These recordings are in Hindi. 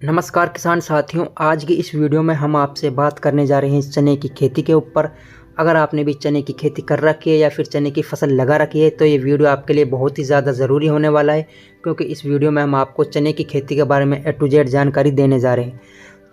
नमस्कार किसान साथियों, आज की इस वीडियो में हम आपसे बात करने जा रहे हैं चने की खेती के ऊपर। अगर आपने भी चने की खेती कर रखी है या फिर चने की फसल लगा रखी है तो ये वीडियो आपके लिए बहुत ही ज़्यादा ज़रूरी होने वाला है, क्योंकि इस वीडियो में हम आपको चने की खेती के बारे में A to Z जानकारी देने जा रहे हैं।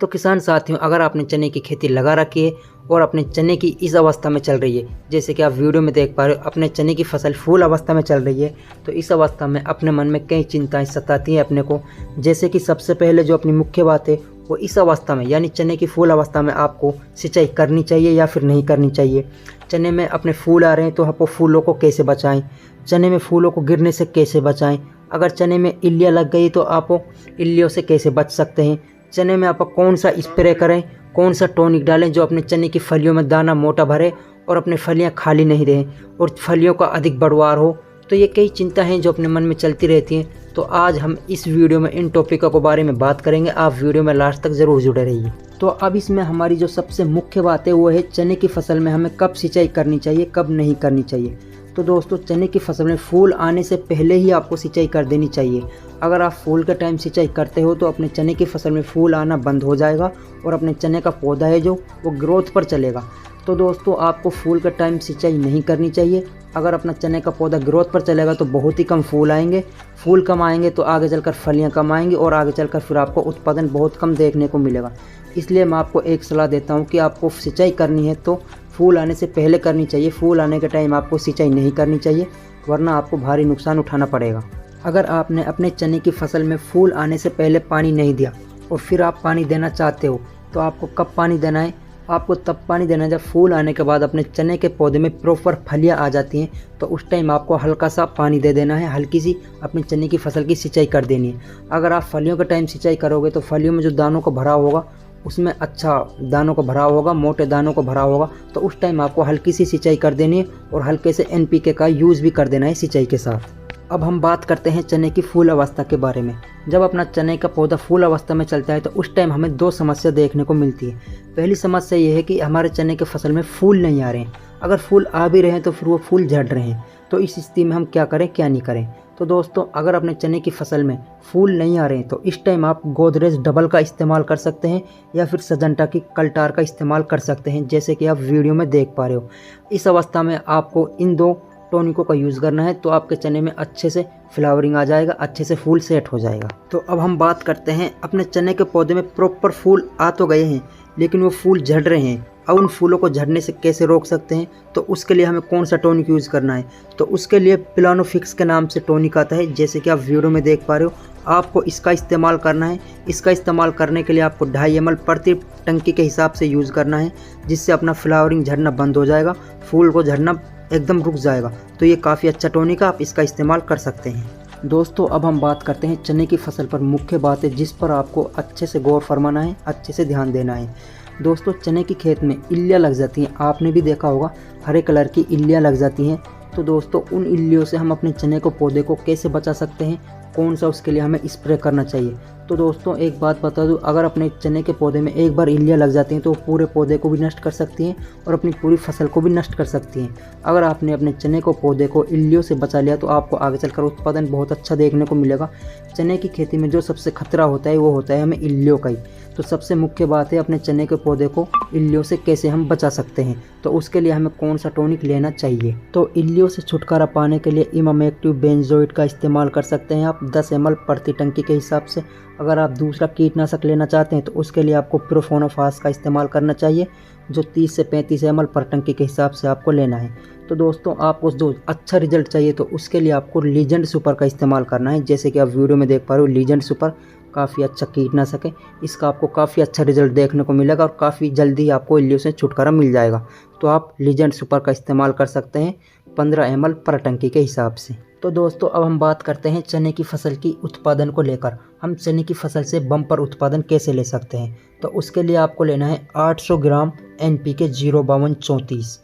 तो किसान साथियों, अगर आपने चने की खेती लगा रखी है और अपने चने की इस अवस्था में चल रही है, जैसे कि आप वीडियो में देख पा रहे हो अपने चने की फसल फूल अवस्था में चल रही है, तो इस अवस्था में अपने मन में कई चिंताएं सताती हैं अपने को। जैसे कि सबसे पहले जो अपनी मुख्य बात है वो इस अवस्था में यानी चने की फूल अवस्था में आपको सिंचाई करनी चाहिए या फिर नहीं करनी चाहिए। चने में अपने फूल आ रहे हैं तो आपको फूलों को कैसे बचाएं, चने में फूलों को गिरने से कैसे बचाएं, अगर चने में इल्लियाँ लग गई तो आप इल्लियों से कैसे बच सकते हैं, चने में आप कौन सा स्प्रे करें, कौन सा टॉनिक डालें जो अपने चने की फलियों में दाना मोटा भरे और अपने फलियां खाली नहीं रहें और फलियों का अधिक बढ़वार हो। तो ये कई चिंता हैं जो अपने मन में चलती रहती हैं। तो आज हम इस वीडियो में इन टॉपिकों के बारे में बात करेंगे, आप वीडियो में लास्ट तक ज़रूर जुड़े रहिए। तो अब इसमें हमारी जो सबसे मुख्य बात है वो है चने की फसल में हमें कब सिंचाई करनी चाहिए, कब नहीं करनी चाहिए। तो दोस्तों, चने की फसल में फूल आने से पहले ही आपको सिंचाई कर देनी चाहिए। अगर आप फूल के टाइम सिंचाई करते हो तो अपने चने की फसल में फूल आना बंद हो जाएगा और अपने चने का पौधा है जो वो ग्रोथ पर चलेगा। तो दोस्तों, आपको फूल के टाइम सिंचाई नहीं करनी चाहिए। अगर अपना चने का पौधा ग्रोथ पर चलेगा तो बहुत ही कम फूल आएंगे, फूल कम आएंगे तो आगे चलकर फलियां कम आएंगी और आगे चलकर फिर आपको उत्पादन बहुत कम देखने को मिलेगा। इसलिए मैं आपको एक सलाह देता हूं कि आपको सिंचाई करनी है तो फूल आने से पहले करनी चाहिए। फूल आने के टाइम आपको सिंचाई नहीं करनी चाहिए, वरना आपको भारी नुकसान उठाना पड़ेगा। अगर आपने अपने चने की फसल में फूल आने से पहले पानी नहीं दिया और फिर आप पानी देना चाहते हो तो आपको कब पानी देना है? आपको तब पानी देना है जब फूल आने के बाद अपने चने के पौधे में प्रॉपर फलियां आ जाती हैं, तो उस टाइम आपको हल्का सा पानी दे देना है, हल्की सी अपनी चने की फसल की सिंचाई कर देनी है। अगर आप फलियों के टाइम सिंचाई करोगे तो फलियों में जो दानों को भरा होगा उसमें अच्छा दानों को भरा होगा, मोटे दानों को भरा होगा, तो उस टाइम आपको हल्की सी सिंचाई कर देनी है और हल्के से NPK का यूज़ भी कर देना है सिंचाई के साथ। अब हम बात करते हैं चने की फूल अवस्था के बारे में। जब अपना चने का पौधा फूल अवस्था में चलता है तो उस टाइम हमें दो समस्या देखने को मिलती है। पहली समस्या ये है कि हमारे चने के फसल में फूल नहीं आ रहे हैं। अगर फूल आ भी रहे हैं तो फिर वो फूल झड़ रहे हैं। तो इस स्थिति में हम क्या करें, क्या नहीं करें? तो दोस्तों, अगर अपने चने की फसल में फूल नहीं आ रहे हैं तो इस टाइम आप गोदरेज डबल का इस्तेमाल कर सकते हैं या फिर सजंटा की कल्टार का इस्तेमाल कर सकते हैं, जैसे कि आप वीडियो में देख पा रहे हो। इस अवस्था में आपको इन दो टॉनिकों का यूज़ करना है तो आपके चने में अच्छे से फ्लावरिंग आ जाएगा, अच्छे से फूल सेट हो जाएगा। तो अब हम बात करते हैं अपने चने के पौधे में प्रॉपर फूल आ तो गए हैं लेकिन वो फूल झड़ रहे हैं। अब उन फूलों को झड़ने से कैसे रोक सकते हैं, तो उसके लिए हमें कौन सा टॉनिक यूज़ करना है? तो उसके लिए प्लानोफिक्स के नाम से टॉनिक आता है, जैसे कि आप वीडियो में देख पा रहे हो। आपको इसका इस्तेमाल करना है। इसका इस्तेमाल करने के लिए आपको 2.5 ml प्रति टंकी के हिसाब से यूज़ करना है, जिससे अपना फ्लावरिंग झड़ना बंद हो जाएगा, फूल को झड़ना एकदम रुक जाएगा। तो ये काफ़ी अच्छा टॉनिक है, आप इसका इस्तेमाल कर सकते हैं। दोस्तों, अब हम बात करते हैं चने की फसल पर मुख्य बात है जिस पर आपको अच्छे से गौर फरमाना है, अच्छे से ध्यान देना है। दोस्तों, चने की खेत में इल्लियाँ लग जाती हैं, आपने भी देखा होगा हरे कलर की इल्लियाँ लग जाती हैं। तो दोस्तों, उन इल्लियों से हम अपने चने को पौधे को कैसे बचा सकते हैं, कौन सा उसके लिए हमें स्प्रे करना चाहिए? तो दोस्तों, एक बात बता दूं, अगर अपने चने के पौधे में एक बार इल्लियाँ लग जाती हैं तो पूरे पौधे को भी नष्ट कर सकती हैं और अपनी पूरी फसल को भी नष्ट कर सकती हैं। अगर आपने अपने चने को पौधे को इल्लियों से बचा लिया तो आपको आगे चलकर उत्पादन बहुत अच्छा देखने को मिलेगा। चने की खेती में जो सबसे खतरा होता है वो होता है हमें इल्लियों का ही। तो सबसे मुख्य बात है अपने चने के पौधे को इल्लियों से कैसे हम बचा सकते हैं, तो उसके लिए हमें कौन सा टॉनिक लेना चाहिए? तो इल्लियों से छुटकारा पाने के लिए इमामेक्टिव बेंजोइट का इस्तेमाल कर सकते हैं आप 10 ml प्रति टंकी के हिसाब से। अगर आप दूसरा कीटनाशक लेना चाहते हैं तो उसके लिए आपको प्रोफोनोफास का इस्तेमाल करना चाहिए, जो 30 से 35 ml पर टंकी के हिसाब से आपको लेना है। तो दोस्तों, आपको जो अच्छा रिजल्ट चाहिए तो उसके लिए आपको लीजेंड सुपर का इस्तेमाल करना है, जैसे कि आप वीडियो में देख पा रहे हो। लीजेंड सुपर काफ़ी अच्छा कीटनाशक है, इसका आपको काफ़ी अच्छा रिजल्ट देखने को मिलेगा और काफ़ी जल्दी आपको इल्लियों से छुटकारा मिल जाएगा। तो आप लीजेंड सुपर का इस्तेमाल कर सकते हैं 15 ml पर टंकी के हिसाब से। तो दोस्तों, अब हम बात करते हैं चने की फसल की उत्पादन को लेकर। हम चने की फसल से बम्पर उत्पादन कैसे ले सकते हैं? तो उसके लिए आपको लेना है 800 ग्राम NPK 05234।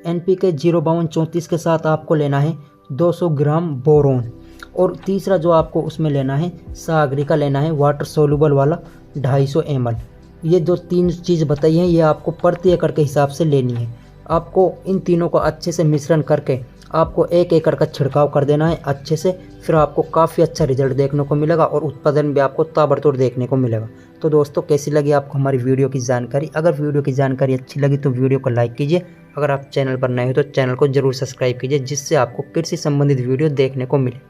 NPK 05234 के साथ आपको लेना है 200 ग्राम बोरोन, और तीसरा जो आपको उसमें लेना है सागरी का लेना है वाटर सोल्यूबल वाला 250 ml। ये जो तीन चीज़ बताई हैं ये आपको प्रति एकड़ के हिसाब से लेनी है। आपको इन तीनों को अच्छे से मिश्रण करके आपको 1 एकड़ का छिड़काव कर देना है अच्छे से। फिर आपको काफ़ी अच्छा रिजल्ट देखने को मिलेगा और उत्पादन भी आपको ताबड़तोड़ देखने को मिलेगा। तो दोस्तों, कैसी लगी आपको हमारी वीडियो की जानकारी? अगर वीडियो की जानकारी अच्छी लगी तो वीडियो को लाइक कीजिए। अगर आप चैनल पर नए हो तो चैनल को जरूर सब्सक्राइब कीजिए, जिससे आपको कृषि संबंधित वीडियो देखने को मिले।